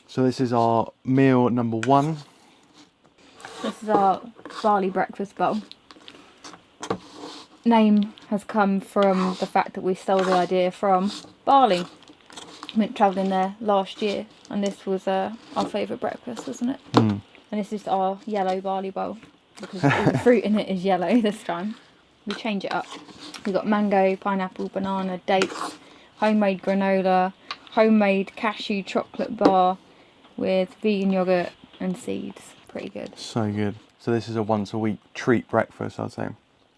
So this is our meal number 1. This is our barley breakfast bowl. Name has come from the fact that we stole the idea from Bali. We went travelling there last year, and this was our favourite breakfast, wasn't it? Mm. And this is our yellow barley bowl, because all the fruit in it is yellow this time. We change it up. We've got mango, pineapple, banana, dates, homemade granola, homemade cashew chocolate bar with vegan yoghurt and seeds. Pretty good. So good. So this is a once a week treat breakfast, I'd say.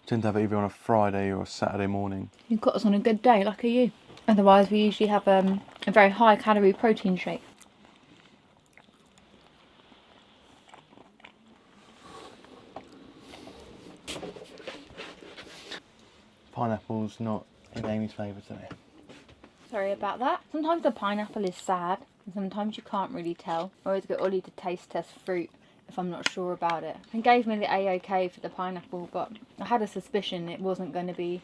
Tend to have it either on a Friday or a Saturday morning. You've got us on a good day, lucky you. Otherwise, we usually have a very high calorie protein shake. Pineapple's not in Amy's favour today. Sorry about that. Sometimes the pineapple is sad, and sometimes you can't really tell. I always get Ollie to taste test fruit if I'm not sure about it. He gave me the A-OK for the pineapple, but I had a suspicion it wasn't going to be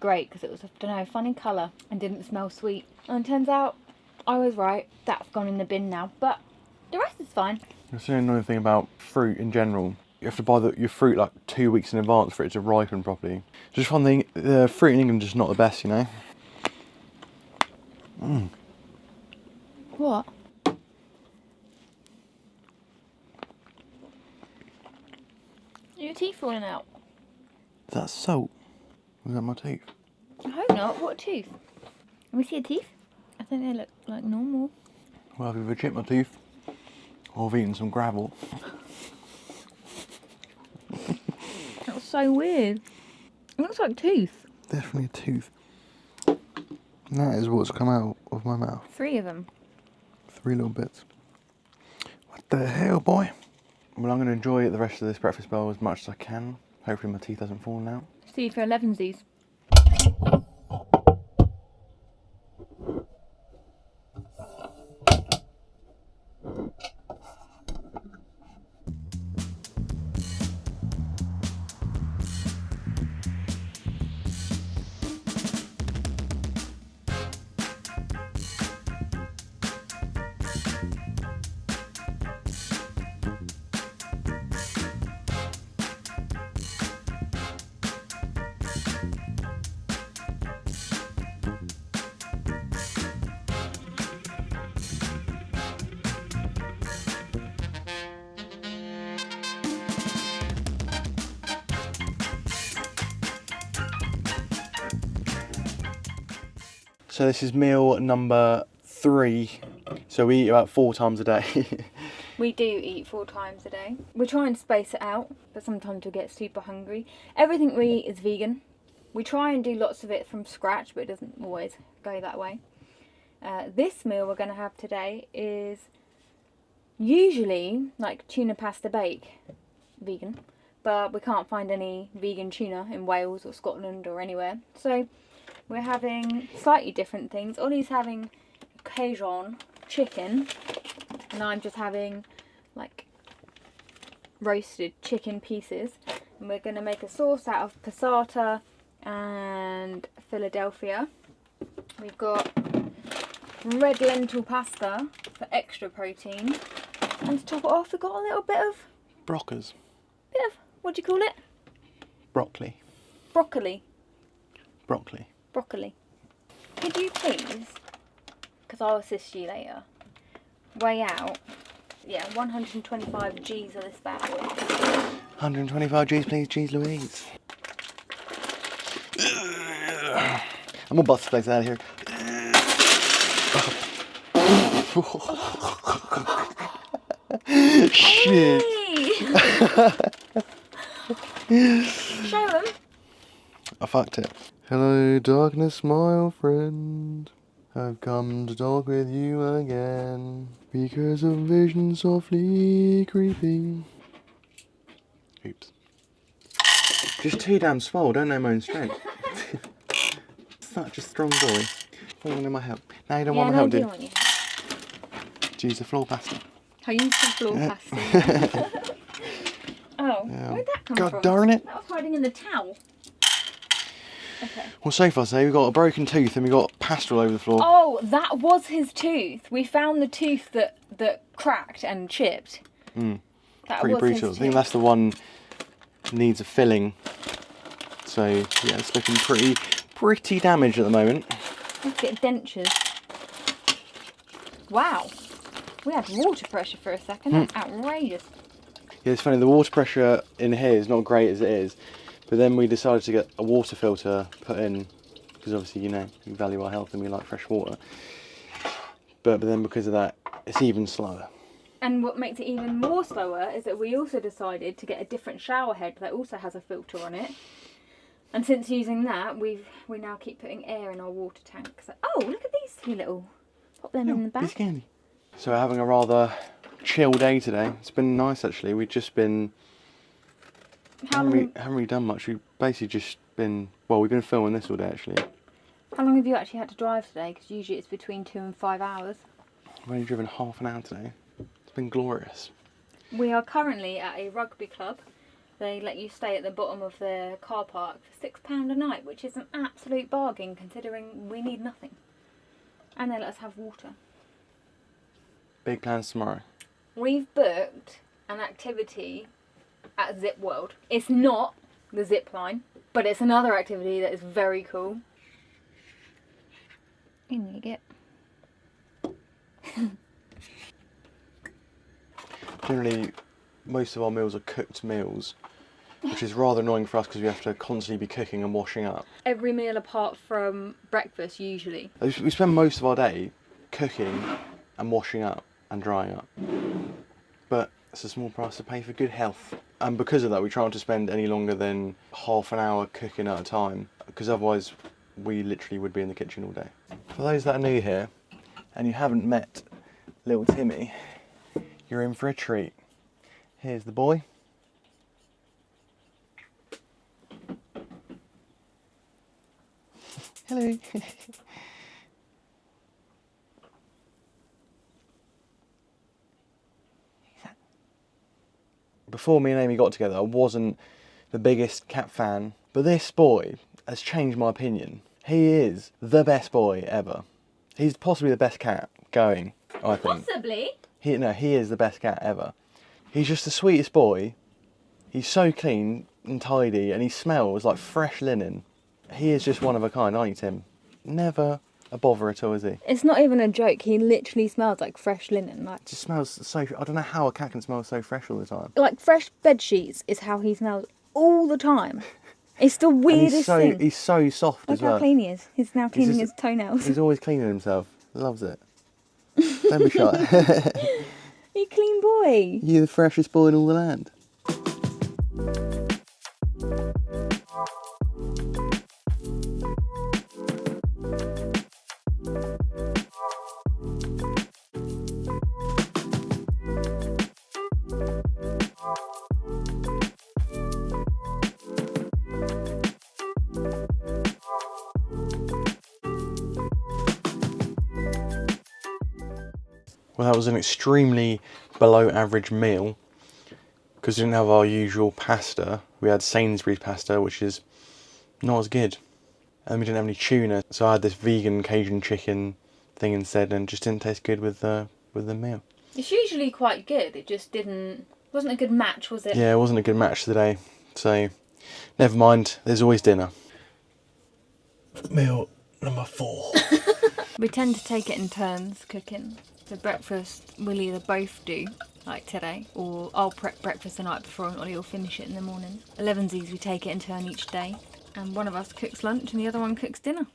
great because it was, I don't know, funny colour and didn't smell sweet. And it turns out I was right. That's gone in the bin now, but the rest is fine. That's the another thing about fruit in general. You have to buy your fruit like 2 weeks in advance for it to ripen properly. Just one thing, the fruit in England is just not the best, you know? Mm. What? Are your teeth falling out? Is that salt? Is that my tooth? I hope not. What tooth? Can we see a teeth? I think they look like normal. Well, I've either chipped my tooth or I've eaten some gravel. That was so weird. It looks like tooth. Definitely a tooth. And that is what's come out of my mouth. 3 of them. 3 little bits. What the hell, boy? Well, I'm going to enjoy the rest of this breakfast bowl as much as I can. Hopefully my teeth hasn't fallen out. See you for 11sies. So this is meal number 3. So we eat about 4 times a day. We do eat 4 times a day. We try and space it out, but sometimes we get super hungry. Everything we eat is vegan. We try and do lots of it from scratch, but it doesn't always go that way. This meal we're going to have today is usually like tuna pasta bake, vegan, but we can't find any vegan tuna in Wales or Scotland or anywhere. So we're having slightly different things. Ollie's having Cajun chicken, and I'm just having like roasted chicken pieces. And we're going to make a sauce out of passata and Philadelphia. We've got red lentil pasta for extra protein, and to top it off we've got a little bit of what do you call it? Broccoli. Broccoli. Broccoli. Could you please, because I'll assist you later, weigh out 125 G's of this bad boy. 125 G's, please, G's Louise. I'm gonna bust the place out of here. Shit. Show them. I fucked it. Hello, darkness, my old friend. I've come to talk with you again because of vision softly creeping. Oops. Just too damn swole, don't know my own strength. Such a strong boy. I want my help. Now you don't want my help, do you? Want you. Use the floor pasta. I used the floor pasta. Oh, where'd that come from? God darn it. That was hiding in the towel. Okay. Well, so far, we've got a broken tooth and we've got pasta all over the floor. Oh, that was his tooth. We found the tooth that cracked and chipped. That Pretty was brutal. I his think tooth. that's the one needs a filling. So yeah, it's looking pretty damaged at the moment. Let's get dentures. Wow. We had water pressure for a second. That's outrageous. Yeah, it's funny, the water pressure in here is not great as it is, but then we decided to get a water filter put in, because obviously, you know, we value our health and we like fresh water. But then because of that, it's even slower. And what makes it even more slower is that we also decided to get a different shower head that also has a filter on it. And since using that, we now keep putting air in our water tank. So, oh, look at these two little. Pop them in the Piece back. of candy. So we're having a rather chill day today. It's been nice actually. We've just been haven't really done much. We've basically just been we've been filming this all day actually. How long have you actually had to drive today? Because usually it's between 2 and 5 hours. I've only driven half an hour today. It's been glorious. We are currently at a rugby club. They let you stay at the bottom of their car park for £6 a night, which is an absolute bargain considering we need nothing. And they let us have water. Big plans tomorrow. We've booked an activity at Zip World. It's not the zip line, but it's another activity that is very cool. In you get. Generally, most of our meals are cooked meals, which is rather annoying for us because we have to constantly be cooking and washing up. Every meal apart from breakfast, usually. We spend most of our day cooking and washing up and drying up. But it's a small price to pay for good health. And because of that, we try not to spend any longer than half an hour cooking at a time, because otherwise we literally would be in the kitchen all day. For those that are new here, and you haven't met little Timmy, you're in for a treat. Here's the boy. Hello. Before me and Amy got together, I wasn't the biggest cat fan, but this boy has changed my opinion. He is the best boy ever. He's possibly the best cat going, I think. Possibly. He is the best cat ever. He's just the sweetest boy. He's so clean and tidy, and he smells like fresh linen. He is just one of a kind, aren't you, Tim? Never a bother at all, is he? It's not even a joke. He literally smells like fresh linen. Like Just smells so. I don't know how a cat can smell so fresh all the time. like fresh bed sheets is how he smells all the time. It's the weirdest thing. He's so soft Look as well. how clean he is. He's now cleaning just- his toenails. He's always cleaning himself. Loves it. Don't be shy. You clean boy. You're the freshest boy in all the land. Well, that was an extremely below average meal because we didn't have our usual pasta. We had Sainsbury's pasta, which is not as good. And we didn't have any tuna, so I had this vegan Cajun chicken thing instead, and it just didn't taste good with the meal. It's usually quite good. It just wasn't a good match, was it? Yeah, it wasn't a good match today, so never mind. There's always dinner. Meal number 4. We tend to take it in turns cooking. So breakfast we'll either both do, like today, or I'll prep breakfast the night before and Ollie will finish it in the morning. 11sies we take it in turn each day, and one of us cooks lunch and the other one cooks dinner.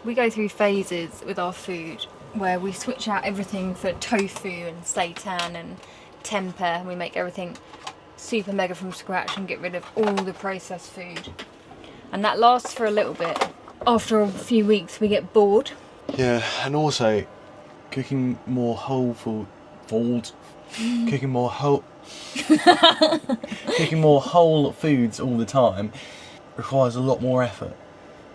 We go through phases with our food where we switch out everything for tofu and seitan and tempeh. We make everything super mega from scratch and get rid of all the processed food. And that lasts for a little bit. After a few weeks we get bored. Yeah, and also cooking more whole foods all the time requires a lot more effort.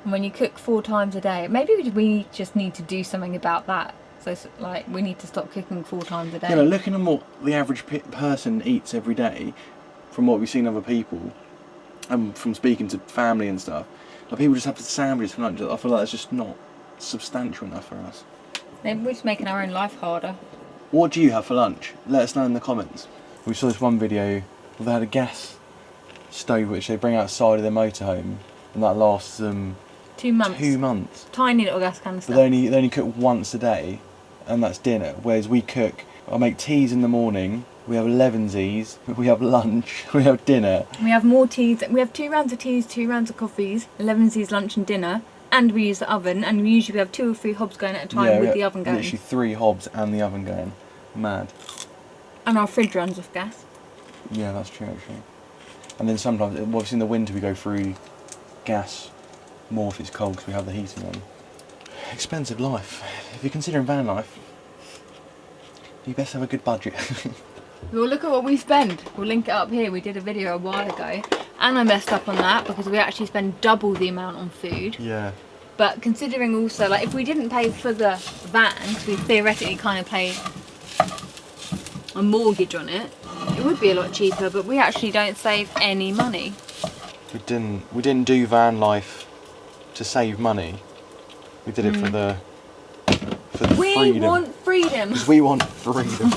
And when you cook 4 times a day, maybe we just need to do something about that. So, like, we need to stop cooking 4 times a day. You know, looking at what the average person eats every day, from what we've seen other people, and from speaking to family and stuff, Like people just have sandwiches for lunch. I feel like it's just not substantial enough for us. Maybe we're just making our own life harder. What do you have for lunch? Let us know in the comments. We saw this one video where they had a gas stove which they bring outside of their motorhome, and that lasts them 2 months. 2 months. Tiny little gas canister. But they only cook once a day, and that's dinner. Whereas we cook, I make teas in the morning, we have 11sies, we have lunch, we have dinner. We have more teas. We have 2 rounds of teas, 2 rounds of coffees, 11sies lunch and dinner, and we use the oven. And we usually have 2 or 3 hobs going at a time with the oven going. Literally 3 hobs and the oven going. Mad. And our fridge runs off gas. Yeah, that's true actually. And then sometimes, obviously in the winter, we go through gas more if it's cold because we have the heating on. Expensive life. If you're considering van life, you best have a good budget. Well, look at what we spend. We'll link it up here. We did a video a while ago, and I messed up on that because we actually spend double the amount on food. Yeah. But considering also, like, if we didn't pay for the van, because we theoretically kind of pay a mortgage on it, it would be a lot cheaper. But we actually don't save any money. We didn't do van life to save money. We did it for the We freedom. want freedom. Because we want freedom.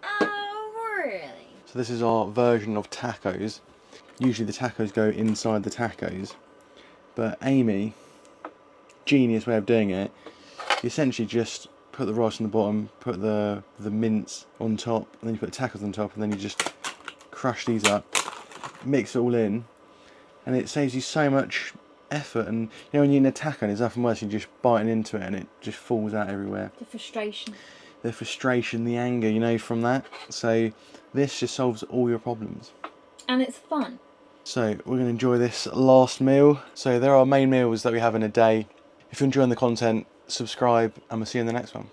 Oh, really? So this is our version of tacos. Usually the tacos go inside the tacos, but Amy, genius way of doing it, you essentially just put the rice on the bottom, put the mince on top, and then you put the tacos on top, and then you just crush these up, mix it all in, and it saves you so much effort. And you know, when you're in a taco, there's nothing worse than just biting into it and it just falls out everywhere. The frustration. The frustration, the anger, you know, from that. So this just solves all your problems. And it's fun. So we're going to enjoy this last meal. So there are main meals that we have in a day. If you're enjoying the content, subscribe, and we'll see you in the next one.